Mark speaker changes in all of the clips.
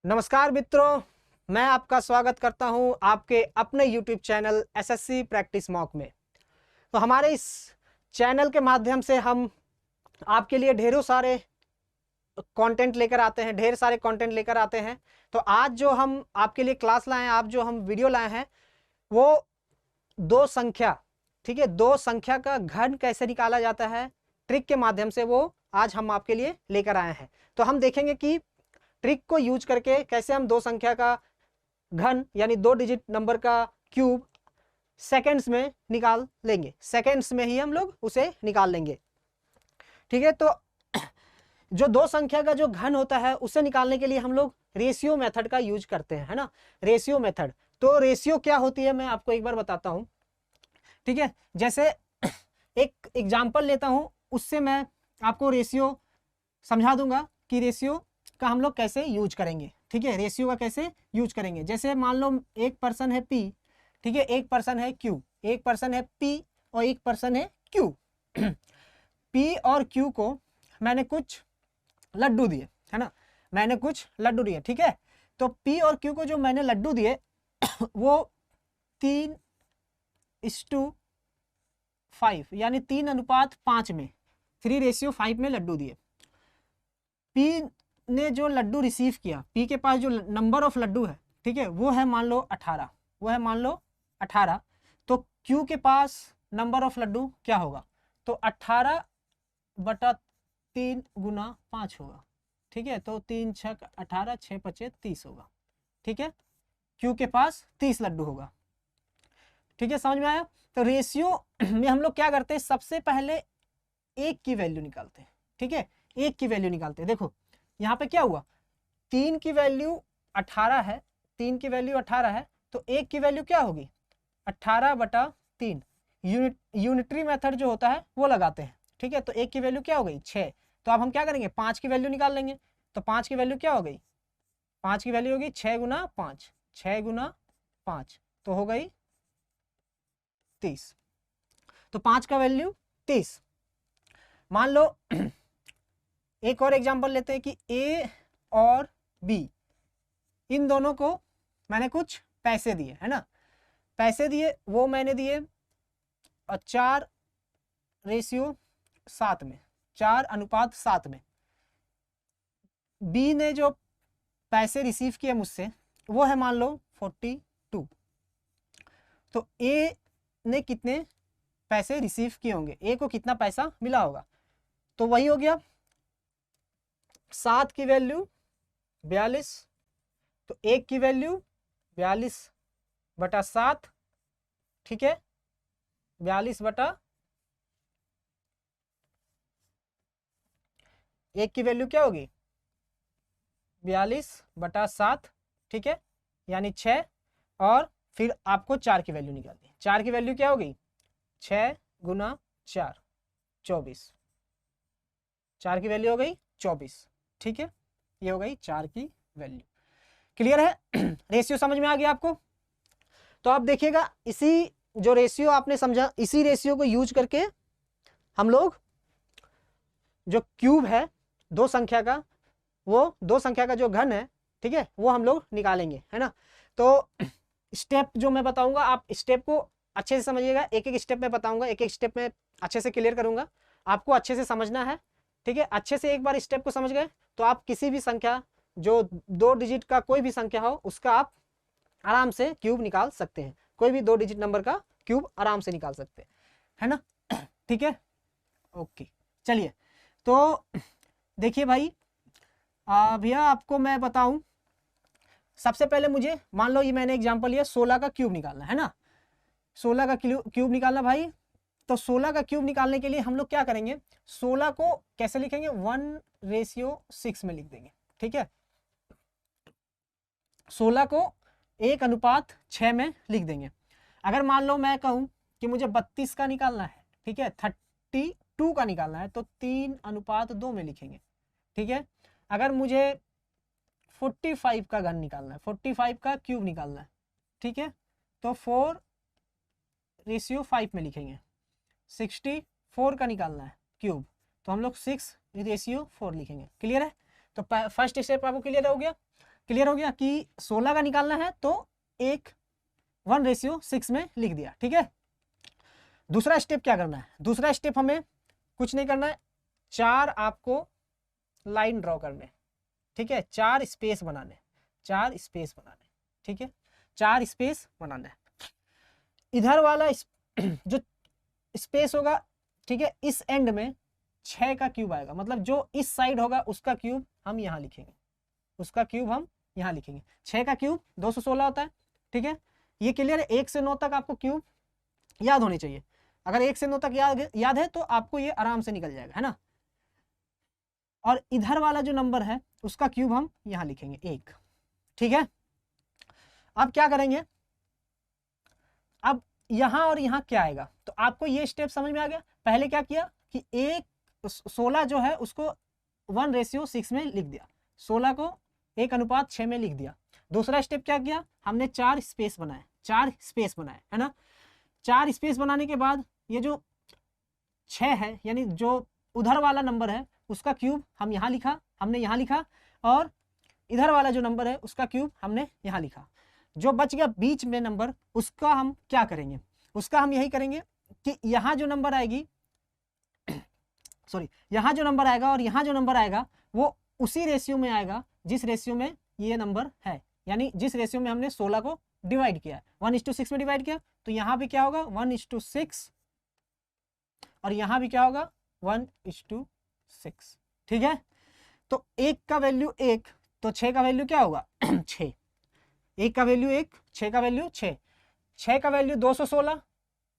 Speaker 1: नमस्कार मित्रों, मैं आपका स्वागत करता हूं आपके अपने YouTube channel SSC practice mock में। तो हमारे इस चैनल के माध्यम से हम आपके लिए ढेर सारे कंटेंट लेकर आते हैं। तो आज जो हम आपके लिए क्लास लाए हैं, आप जो हम वीडियो लाए हैं, वो दो संख्या, ठीक है, दो संख्या का घन कैसे निकाला जाता है ट्रिक के माध्यम से, वो आज हम आपके लिए लेकर आए हैं। तो हम देखेंगे कि ट्रिक को यूज करके कैसे हम दो संख्या का घन यानी 2 डिजिट नंबर का क्यूब सेकंड्स में निकाल लेंगे। सेकंड्स में ही हम लोग उसे निकाल लेंगे, ठीक है। तो जो दो संख्या का जो घन होता है उसे निकालने के लिए हम लोग रेशियो मेथड का यूज करते हैं, है ना, रेशियो मेथड। तो रेशियो क्या होती है मैं आपको एक बार बताता हूं, ठीक है। जैसे एक एग्जांपल लेता हूं, उससे मैं आपको रेशियो समझा दूंगा कि रेशियो का हम लोग कैसे यूज करेंगे, ठीक है। रेशियो का कैसे यूज करेंगे, जैसे मान लो एक पर्सन है पी, ठीक है, एक पर्सन है क्यू, एक पर्सन है पी और एक पर्सन है क्यू। पी और क्यू को मैंने कुछ लड्डू दिए, है ना, मैंने कुछ लड्डू दिए, ठीक है। तो पी और क्यू को जो मैंने लड्डू दिए वो 3:5 यानी 3:5 में, 3:5 में लड्डू दिए। पी ने जो लड्डू रिसीव किया, पी के पास जो नंबर ऑफ लड्डू है, ठीक है, वो है मान लो 18, वो है मान लो 18। तो क्यू के पास नंबर ऑफ लड्डू क्या होगा, तो 18/3 गुना 5 होगा, ठीक है। तो 3 6 18, 6 5 30 होगा, ठीक है। क्यू के पास 30 लड्डू होगा, ठीक है, समझ में आया। तो रेशियो में हम लोग क्या करते हैं, सबसे पहले एक की वैल्यू निकालते हैं, ठीक है, एक की वैल्यू निकालते हैं। देखो यहाँ पे क्या हुआ, 3 की वैल्यू 18 है, 3 की वैल्यू 18 है, तो एक की वैल्यू क्या होगी 18/3। यूनिटरी मेथड जो होता है वो लगाते हैं, ठीक है। तो एक की वैल्यू क्या हो गई 6। तो अब हम क्या करेंगे, 5 की वैल्यू निकाल लेंगे। तो 5 की वैल्यू क्या हो गई, 5 की वैल्यू होगी 6 गुना 5, 6 गुना 5 तो हो गई 30। तो 5 का वैल्यू 30। मान लो एक और एग्जांपल लेते हैं कि ए और बी, इन दोनों को मैंने कुछ पैसे दिए, है ना, पैसे दिए, वो मैंने दिए 4:7 में, 4:7 में। बी ने जो पैसे रिसीव किए मुझसे वो है मान लो 42। तो ए ने कितने पैसे रिसीव किए होंगे, ए को कितना पैसा मिला होगा, तो वही हो गया 7 की वैल्यू 42, तो 1 की वैल्यू 42/7, ठीक है, 1 की वैल्यू क्या होगी 42/7, ठीक है, यानी 6। और फिर आपको 4 की वैल्यू निकालनी है। 4 की वैल्यू क्या हो गई 6 गुना 4 24, 4 की वैल्यू हो गई 24, ठीक है, ये हो गई 4 की वैल्यू। क्लियर है, रेशियो समझ में आ गया आपको। तो आप देखिएगा, इसी जो रेशियो आपने समझा, इसी रेशियो को यूज करके हम लोग जो क्यूब है दो संख्या का, वो दो संख्या का जो घन है, ठीक है, वो हम लोग निकालेंगे, है ना। तो स्टेप जो मैं बताऊंगा आप स्टेप को अच्छे से समझिएगा, एक एक स्टेप में बताऊंगा, एक एक स्टेप में अच्छे से क्लियर करूंगा, आपको अच्छे से समझना है, ठीक है। अच्छे से एक बार स्टेप को समझ गए तो आप किसी भी संख्या जो 2 डिजिट का कोई भी संख्या हो उसका आप आराम से क्यूब निकाल सकते हैं, कोई भी 2 डिजिट नंबर का क्यूब आराम से निकाल सकते हैं, है ना, ठीक है, ओके। चलिए तो देखिए भाई, भैया आपको मैं बताऊं, सबसे पहले मुझे मान लो ये मैंने एग्जांपल लिया 16 का क्यूब निकालना है ना, 16 का क्यूब निकालना भाई। तो 16 का क्यूब निकालने के लिए हम लोग क्या करेंगे, 16 को कैसे लिखेंगे 1:6 में लिख देंगे, ठीक है। 16 को 1:6 में लिख देंगे। अगर मान लो मैं कहूं कि मुझे 32 का निकालना है, ठीक है, 32 का निकालना है, तो 3:2 में लिखेंगे, ठीक है। अगर मुझे 45 का घन निकालना है, 45 का क्यूब निकालना है, ठीक है, तो 4:5 में लिखेंगे। 64 का निकालना है क्यूब, तो हम लोग 6:4 लिखेंगे। क्लियर है, तो फर्स्ट स्टेप आपको क्लियर हो गया। क्लियर हो गया कि 16 का निकालना है तो एक 1:6 में लिख दिया। ठीक है, दूसरा स्टेप क्या करना है? दूसरा स्टेप हमें कुछ नहीं करना है, 4 आपको लाइन ड्रॉ करने। ठीक है, 4 स्पेस बनाने, 4 स्पेस बनाने। ठीक है, 4 स्पेस बनाना है। इधर वाला जो स्पेस होगा, ठीक है, इस एंड में 6 का क्यूब आएगा, मतलब जो इस साइड होगा उसका क्यूब हम यहाँ लिखेंगे, उसका क्यूब हम यहाँ लिखेंगे। 6 का क्यूब 216 होता है। ठीक है, ये क्लियर है? 1 से 9 तक आपको क्यूब याद होनी चाहिए। अगर 1 से 9 तक याद है तो आपको ये आराम से निकल जाएगा, है ना। और इधर वाला जो नंबर है उसका क्यूब हम यहाँ लिखेंगे 1। ठीक है, अब क्या करेंगे, अब यहाँ और यहाँ क्या आएगा, तो आपको ये स्टेप समझ में आ गया। पहले क्या किया कि 16 जो है उसको 1:6 में लिख दिया, 16 को 1:6 में लिख दिया। दूसरा स्टेप क्या किया, हमने 4 स्पेस बनाए, 4 स्पेस बनाए, है ना। 4 स्पेस बनाने के बाद ये जो 6 है, यानी जो उधर वाला नंबर है उसका क्यूब हम यहाँ लिखा, हमने यहाँ लिखा, और इधर वाला जो नंबर है उसका क्यूब हमने यहाँ लिखा। जो बच गया बीच में नंबर, उसका हम क्या करेंगे, उसका हम यही करेंगे कि यहाँ जो नंबर आएगी, सॉरी, यहाँ जो नंबर आएगा और यहाँ जो नंबर आएगा वो उसी रेशियो में आएगा जिस रेशियो में ये नंबर है, यानी जिस रेशियो में हमने 16 को डिवाइड किया, 1:6 में डिवाइड किया, तो यहाँ भी क्या होगा 1:6, और यहाँ भी क्या होगा 1:6। ठीक है, तो 1 का वैल्यू 1, तो 6 का वैल्यू क्या होगा 6, 1 का वैल्यू 1, 6 का वैल्यू 6, 6 का वैल्यू 216,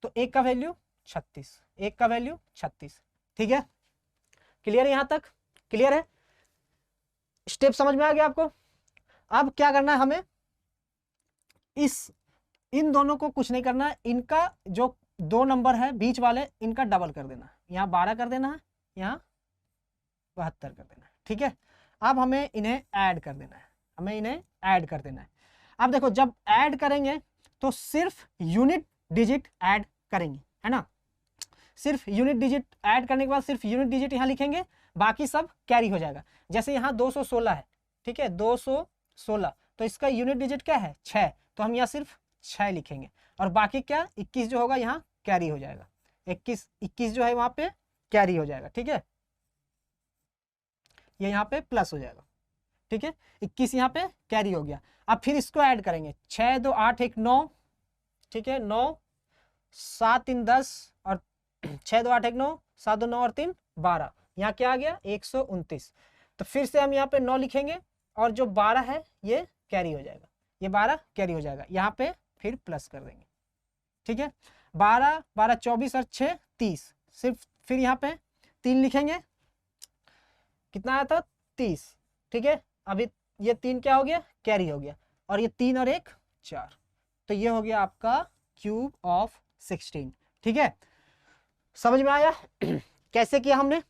Speaker 1: तो 1 का वैल्यू 36, 1 का वैल्यू 36। ठीक है, क्लियर है? यहाँ तक क्लियर है? स्टेप समझ में आ गया आपको? अब क्या करना है हमें, इन दोनों को कुछ नहीं करना है, इनका जो 2 नंबर है बीच वाले इनका डबल कर देना है, यहाँ 12 कर देना है, यहाँ 72 कर देना है। ठीक है, अब हमें इन्हें ऐड कर देना है, हमें इन्हें ऐड कर देना है। अब देखो, जब ऐड करेंगे तो सिर्फ यूनिट डिजिट ऐड करेंगे, है ना। सिर्फ यूनिट डिजिट ऐड करने के बाद सिर्फ यूनिट डिजिट यहाँ लिखेंगे, बाकी सब कैरी हो जाएगा। जैसे यहाँ 216 है, ठीक है, 216, तो इसका यूनिट डिजिट क्या है 6, तो हम यहाँ सिर्फ 6 लिखेंगे, और बाकी क्या 21 जो होगा यहाँ कैरी हो जाएगा, 21 जो है वहाँ पे कैरी हो जाएगा। ठीक है, ये यहाँ पे प्लस हो जाएगा। ठीक है, 21 यहाँ पे कैरी हो गया। अब फिर इसको ऐड करेंगे, 6 2 8 1 9, ठीक है, 9 7 3 10, और 6 2 8 1 9, 7 2 9 और 3 12, यहाँ क्या आ गया 129। तो फिर से हम यहाँ पे 9 लिखेंगे, और जो 12 है ये कैरी हो जाएगा, ये 12 कैरी हो जाएगा, यहाँ पे फिर प्लस कर देंगे। ठीक है, 12 12 24 और 6 30, सिर्फ फिर यहाँ पे 3 लिखेंगे, कितना आया था 30। ठीक है, अभी ये 3 क्या हो गया कैरी हो गया, और ये 3 और 1 4, तो ये हो गया आपका क्यूब ऑफ 16। ठीक है, समझ में आया कैसे किया हमने?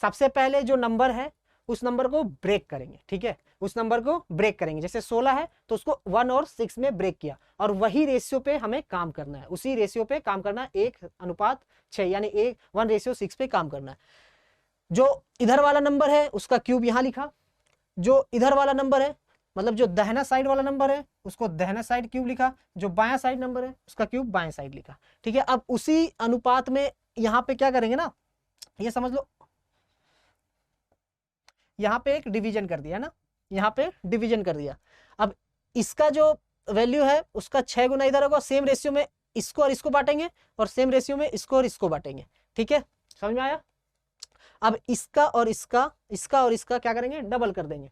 Speaker 1: सबसे पहले जो नंबर है उस नंबर को ब्रेक करेंगे। ठीक है, उस नंबर को ब्रेक करेंगे, जैसे 16 है तो उसको 1 और 6 में ब्रेक किया, और वही रेशियो पे हमें काम करना है, उसी रेशियो पे काम करना है, 1:6, यानी 1:6 पे काम करना है। जो इधर वाला नंबर है उसका क्यूब यहाँ लिखा, जो इधर वाला नंबर है मतलब जो दाहिना साइड वाला नंबर है उसको दाहिना साइड क्यूब लिखा, जो बायां साइड नंबर है उसका क्यूब बाएं साइड लिखा। ठीक है, अब उसी अनुपात में यहाँ पे क्या करेंगे ना, ये समझ लो, यहाँ पे एक डिवीजन कर दिया ना, यहाँ पे डिवीजन कर दिया। अब इसका जो वैल्यू है उसका 6 गुना इधर होगा, सेम रेशियो में इसको और इसको बांटेंगे, और सेम रेशियो में इसको और इसको बांटेंगे। ठीक है, समझ में आया? अब इसका और इसका क्या करेंगे डबल कर देंगे।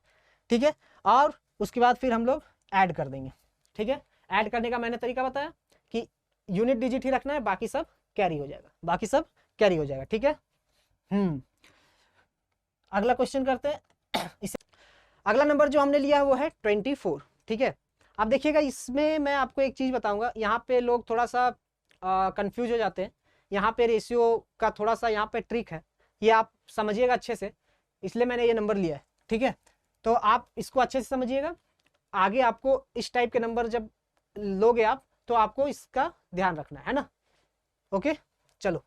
Speaker 1: ठीक है, और उसके बाद फिर हम लोग ऐड कर देंगे। ठीक है, ऐड करने का मैंने तरीका बताया कि यूनिट डिजिट ही रखना है, बाकी सब कैरी हो जाएगा, बाकी सब कैरी हो जाएगा। ठीक है, अगला क्वेश्चन करते हैं। इसे अगला नंबर जो हमने लिया है वो है 24। ठीक है, अब देखिएगा इसमें मैं आपको एक चीज बताऊंगा, यहाँ पे लोग थोड़ा सा कंफ्यूज हो जाते हैं, यहाँ पे रेशियो का थोड़ा सा यहाँ पे ट्रिक है, ये आप समझिएगा अच्छे से, इसलिए मैंने ये नंबर लिया है। ठीक है, तो आप इसको अच्छे से समझिएगा, आगे आपको इस टाइप के नंबर जब लोगे आप तो आपको इसका ध्यान रखना है ना। ओके, चलो,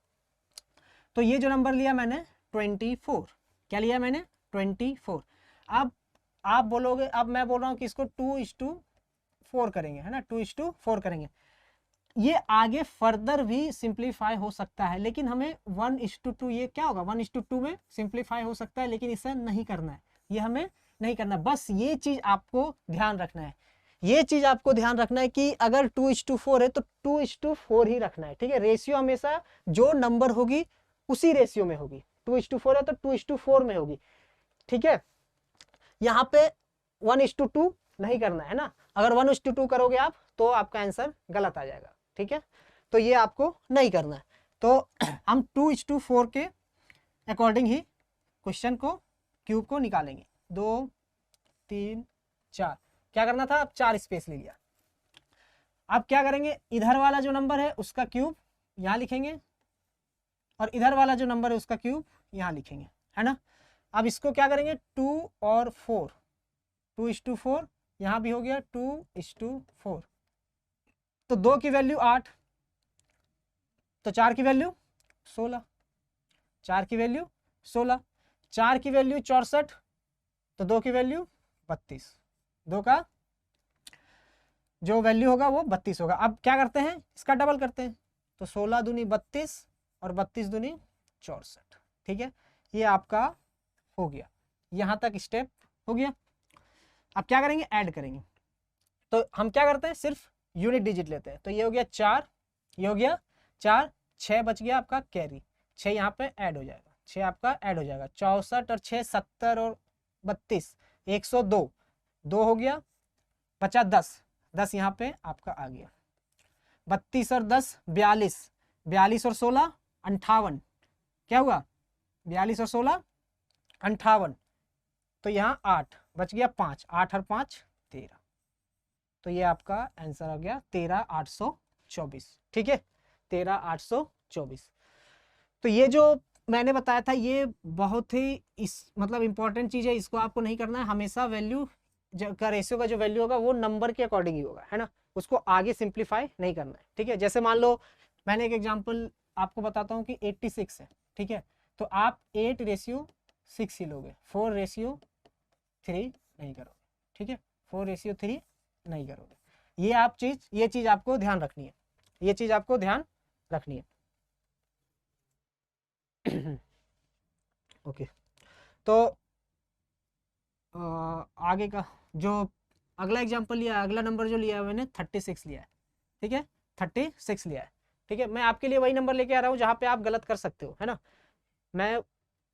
Speaker 1: तो ये जो नंबर लिया मैंने 24, क्या लिया मैंने 24। अब आप बोलोगे, अब मैं बोल रहा हूँ कि इसको 2:4 करेंगे, है ना, 2:4 करेंगे। ये आगे फर्दर भी सिंप्लीफाई हो सकता है, लेकिन हमें 1:2, ये क्या होगा 1:2 में सिंप्लीफाई हो सकता है, लेकिन इसे नहीं करना है, ये हमें नहीं करना। बस ये चीज आपको ध्यान रखना है, ये चीज आपको ध्यान रखना है कि अगर 2:4 है तो 2:4 ही रखना है, ठीक है। रेशियो हमेशा जो नंबर होगी उसी रेशियो में होगी, 2:4 है तो 2:4 में होगी, ठीक है। यहाँ पे 1:2 नहीं करना है ना, अगर 1:2 करोगे आप तो आपका आंसर गलत आ जाएगा, ठीक है। तो ये आपको नहीं करना है। तो हम 2:4 के अकॉर्डिंग ही क्वेश्चन को, क्यूब को निकालेंगे। 2 3 4, क्या करना था, अब 4 स्पेस ले लिया। अब क्या करेंगे, इधर वाला जो नंबर है उसका क्यूब यहाँ लिखेंगे, और इधर वाला जो नंबर है उसका क्यूब यहाँ लिखेंगे, है ना। अब इसको क्या करेंगे, 2 और 4, 2:4, यहाँ भी हो गया 2:4। तो 2 की वैल्यू 8, तो 4 की वैल्यू 16, 4 की वैल्यू 16, 4 की वैल्यू 64, तो 2 की वैल्यू 32, 2 का जो वैल्यू होगा वो 32 होगा। अब क्या करते हैं, इसका डबल करते हैं, तो 16 दूनी 32 और 32 दूनी 64, ठीक है। ये आपका हो गया, यहाँ तक स्टेप हो गया। अब क्या करेंगे, ऐड करेंगे। तो हम क्या करते हैं, सिर्फ यूनिट डिजिट लेते हैं। तो ये हो गया 4, ये हो गया 4, 6 बच गया आपका कैरी, 6 यहाँ पे ऐड हो जाएगा, 6 आपका ऐड हो जाएगा, 64 और 6 70 और 32 102, 2 हो गया, बचा 10, 10 यहाँ पे आपका आ गया, 32 और 10 42, 42 और 16 58, क्या हुआ 42 और 16 58, तो यहाँ 8 बच गया, 5, 8 और 5 13, तो ये आपका आंसर आ गया 13824, ठीक है, 13824। तो ये जो मैंने बताया था ये बहुत ही मतलब इंपॉर्टेंट चीज है, इसको आपको नहीं करना है। हमेशा वैल्यू का, रेशियो का जो वैल्यू होगा वो नंबर के अकॉर्डिंग ही होगा, है ना, उसको आगे सिंप्लीफाई नहीं करना है, ठीक है। जैसे मान लो मैंने एक एग्जांपल आपको बताता हूँ कि 86 है, ठीक है, तो आप 8:6 ही लोगे, 4:3 नहीं करोगे, ठीक है, 4:3 नहीं करोगे। ये चीज आपको ध्यान रखनी है, ये चीज आपको ध्यान रखनी है। ओके, तो आगे का जो अगला एग्जांपल लिया, अगला नंबर जो लिया है मैंने 36 लिया है, ठीक है, 36 लिया है, ठीक है। मैं आपके लिए वही नंबर लेके आ रहा हूँ जहाँ पे आप गलत कर सकते हो, है ना, मैं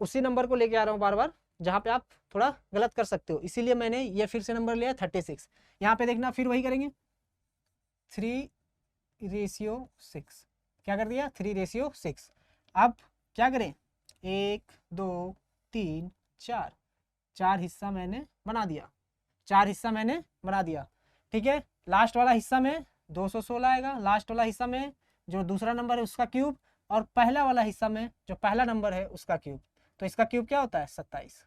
Speaker 1: उसी नंबर को लेके आ रहा हूँ बार बार जहाँ पे आप थोड़ा गलत कर सकते हो, इसीलिए मैंने ये फिर से नंबर लिया 36। यहाँ पे देखना, फिर वही करेंगे 3:6, क्या कर दिया 3:6। अब क्या करें, 1 2 3 4, 4 हिस्सा मैंने बना दिया, 4 हिस्सा मैंने बना दिया, ठीक है। लास्ट वाला हिस्सा में 216 आएगा, लास्ट वाला हिस्सा में जो दूसरा नंबर है उसका क्यूब, और पहला वाला हिस्सा में जो पहला नंबर है उसका क्यूब। तो इसका क्यूब क्या होता है 27,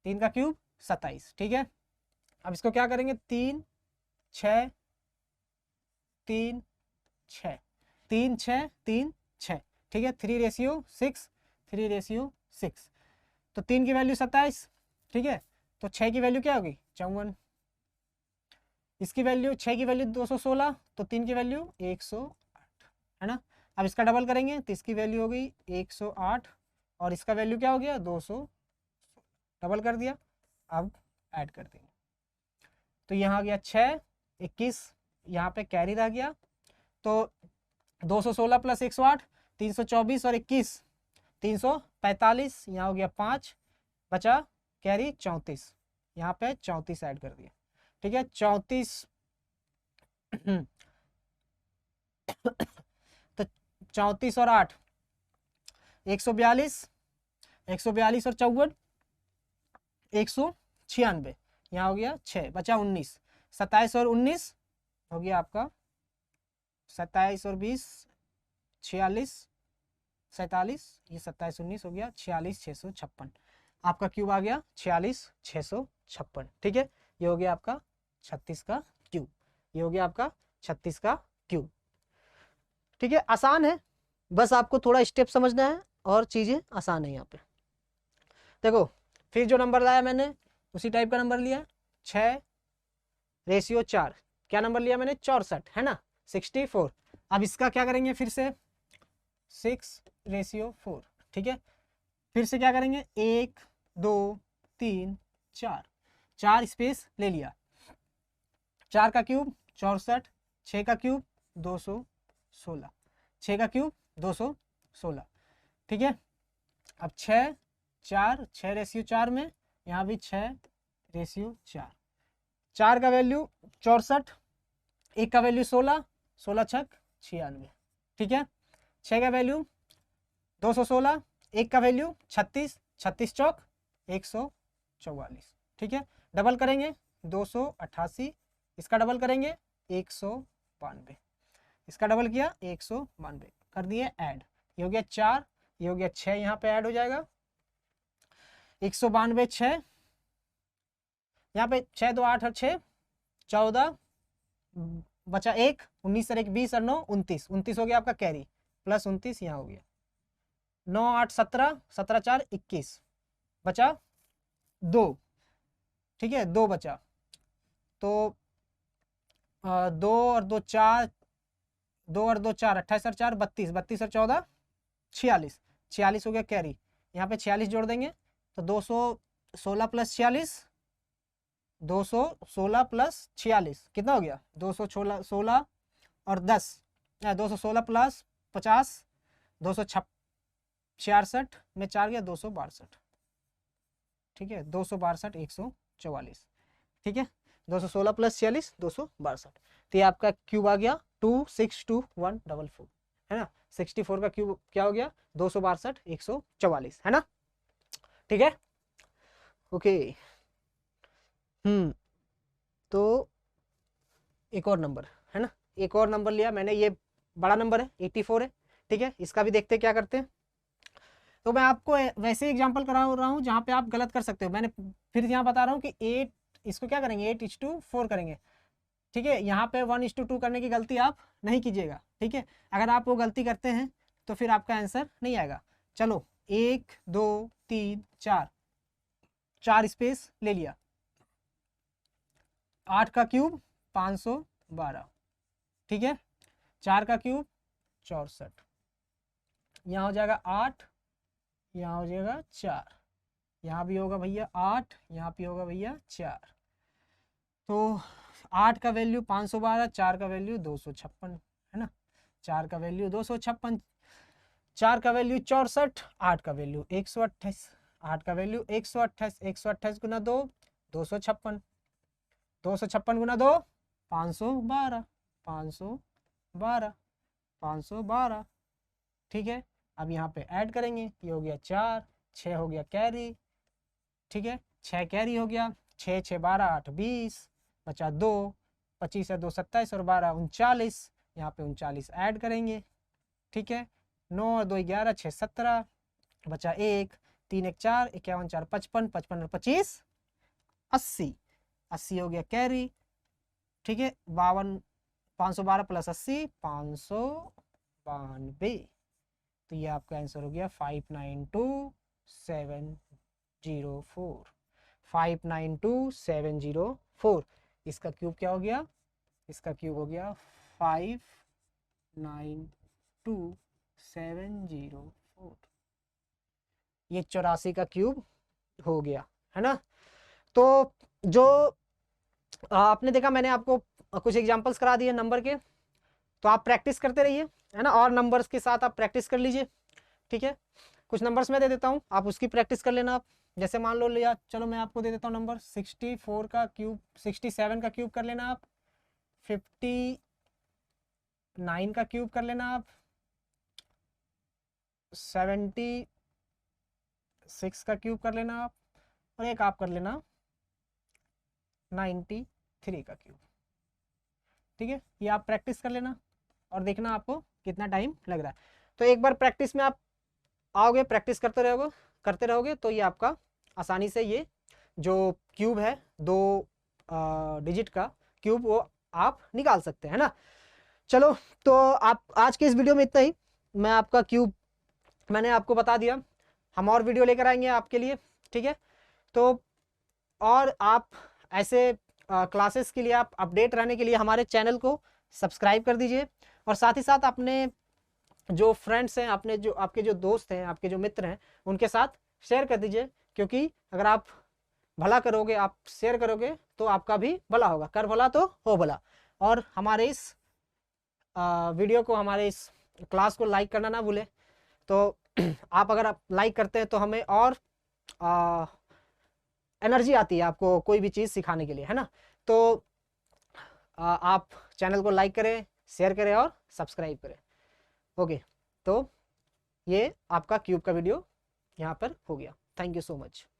Speaker 1: 3 का क्यूब 27, ठीक है। अब इसको क्या करेंगे, 3 6 3 6, 3 6 3 6, ठीक है, 3:6, 3:6, तो 3 की वैल्यू 27, ठीक है, तो 6 की वैल्यू क्या होगी 54, इसकी वैल्यू 6 की वैल्यू 216, तो 3 की वैल्यू 108, है ना। अब इसका डबल करेंगे तो इसकी वैल्यू हो गई 108, और इसका वैल्यू क्या हो गया 200, डबल कर दिया। अब ऐड कर देंगे, तो यहाँ आ गया 6 21, यहाँ पे कैरी रह गया, तो 216 प्लस 108 324, और 21 345, यहाँ हो गया 5, बचा कैरी 34, यहाँ पे 34 ऐड कर दिया, ठीक है, 34 तो 34 और 8 142, 142 और 54 196, यहाँ हो गया 6, बचा 19, 27 और 19 हो गया आपका 27 और 20 46 47, ये 27 19 हो गया 46 656, आपका क्यूब आ गया 46 656, ठीक है। ये हो गया आपका 36 का क्यूब, ये हो गया आपका 36 का क्यूब, ठीक है। आसान है, बस आपको थोड़ा स्टेप समझना है और चीजें आसान है यहाँ पे। देखो फिर जो नंबर लाया मैंने उसी टाइप का नंबर लिया 6:4, क्या नंबर लिया मैंने 64 है ना 64। अब इसका क्या करेंगे फिर से 6:4, ठीक है। फिर से क्या करेंगे 1 2 3 4, 4 स्पेस ले लिया, 4 का क्यूब 64, 6 का क्यूब 216, 6 का क्यूब 216, ठीक है। अब 6:4 में यहाँ भी 6:4, 4 का वैल्यू 64, 1 का वैल्यू 16, 16 छक 96, ठीक है। 6 का वैल्यू 216, 1 का वैल्यू 36, 36 चौक 144, ठीक है। डबल करेंगे 288, इसका डबल करेंगे 192, इसका डबल किया 192, कर दिए ऐड, ये हो गया 4, ये हो गया 6, यहाँ पे ऐड हो जाएगा 192, 6 यहाँ पे 6 2 8 और 6 14, बचा 1, 19 और 1 20 और 9 29, 29 हो गया आपका कैरी, प्लस 29 यहाँ हो गया 9 8 17, 17 4 21, बचा 2, ठीक है 2 बचा, तो 2 और 2 4, 2 और 2 4, 28 और 4 32, 32 और 14 46, 46 हो गया कैरी, यहाँ पे 46 जोड़ देंगे तो 216 प्लस 46, 216 प्लस 46 कितना हो गया 216 और 10, 216 प्लस 50, 266 में 4 गया 262, ठीक है 262 144, ठीक है 216 प्लस 46 262, तो ये आपका क्यूब आ गया 262,144 है ना। 64 का क्यूब क्या हो गया 262 144 है ना, ठीक है ओके। तो एक और नंबर है ना, एक और नंबर लिया मैंने, ये बड़ा नंबर है 84 है, ठीक है। इसका भी देखते हैं क्या करते हैं। तो मैं आपको वैसे एग्जांपल करा रहा हूँ जहाँ पे आप गलत कर सकते हो, मैंने फिर यहाँ बता रहा हूँ कि 8, इसको क्या करेंगे 8:4 करेंगे, ठीक है। यहाँ पे 1:2 करने की गलती आप नहीं कीजिएगा, ठीक है। अगर आप वो गलती करते हैं तो फिर आपका आंसर नहीं आएगा। चलो 1 2 3 4, 4 स्पेस ले लिया, 8 का क्यूब 512, ठीक है। 4 का क्यूब 64, यहाँ हो जाएगा 8, यहाँ हो जाएगा 4, यहाँ भी होगा भैया 8, यहाँ भी होगा भैया 4, तो 8 का वैल्यू 512, 4 का वैल्यू 256 है ना, 4 का वैल्यू 256, 4 का वैल्यू 64, 8 का वैल्यू 128, 8 का वैल्यू 128, 128 गुना 2 256, 256 गुना 2 512, 512, 512, ठीक है। अब यहाँ पे ऐड करेंगे, ये हो गया 4, 6 हो गया कैरी, ठीक है 6 कैरी हो गया, 6 6 12 8 20, बचा 2, 25 है 2 27 और 12 39, यहाँ पे 39 ऐड करेंगे, ठीक है। 9 और 2 11, 6 17, बचा 1, 3 1 4, 51 4 55, 55 और 25 80, 80 हो गया कैरी, ठीक है 52, 512 प्लस 80 592, तो ये आपका आंसर हो गया 592704, 592704। इसका क्यूब क्या हो गया, इसका क्यूब हो गया 592704, ये 84 का क्यूब हो गया है ना। तो जो आपने देखा, मैंने आपको कुछ एग्जांपल्स करा दिए नंबर के, तो आप प्रैक्टिस करते रहिए है ना, और नंबर्स के साथ आप प्रैक्टिस कर लीजिए, ठीक है। कुछ नंबर्स मैं दे देता हूँ, आप उसकी प्रैक्टिस कर लेना। आप जैसे मान लो लिया, चलो मैं आपको दे देता हूँ नंबर 64 का क्यूब, 67 का क्यूब कर लेना आप, 59 का क्यूब कर लेना आप, 76 का क्यूब कर लेना आप, और एक आप कर लेना 93 का क्यूब, ठीक है। ये आप प्रैक्टिस कर लेना और देखना आपको कितना टाइम लग रहा है। तो एक बार प्रैक्टिस में आप आओगे, प्रैक्टिस करते रहोगे तो ये आपका आसानी से ये जो क्यूब है 2 डिजिट का क्यूब, वो आप निकाल सकते हैं ना। चलो, तो आप आज के इस वीडियो में इतना ही। मैं आपका क्यूब मैंने आपको बता दिया, हम और वीडियो लेकर आएंगे आपके लिए, ठीक है। तो और आप ऐसे क्लासेस के लिए, आप अपडेट रहने के लिए हमारे चैनल को सब्सक्राइब कर दीजिए। और साथ ही साथ अपने जो फ्रेंड्स हैं, अपने जो आपके जो दोस्त हैं, आपके जो मित्र हैं, उनके साथ शेयर कर दीजिए, क्योंकि अगर आप भला करोगे, आप शेयर करोगे, तो आपका भी भला होगा। कर भला तो हो भला। और हमारे इस वीडियो को, हमारे इस क्लास को लाइक करना ना भूलें। तो आप अगर आप लाइक करते हैं तो हमें और एनर्जी आती है आपको कोई भी चीज़ सिखाने के लिए, है ना। तो आप चैनल को लाइक करें, शेयर करें और सब्सक्राइब करें। ओके, तो ये आपका क्यूब का वीडियो यहाँ पर हो गया। Thank you so much.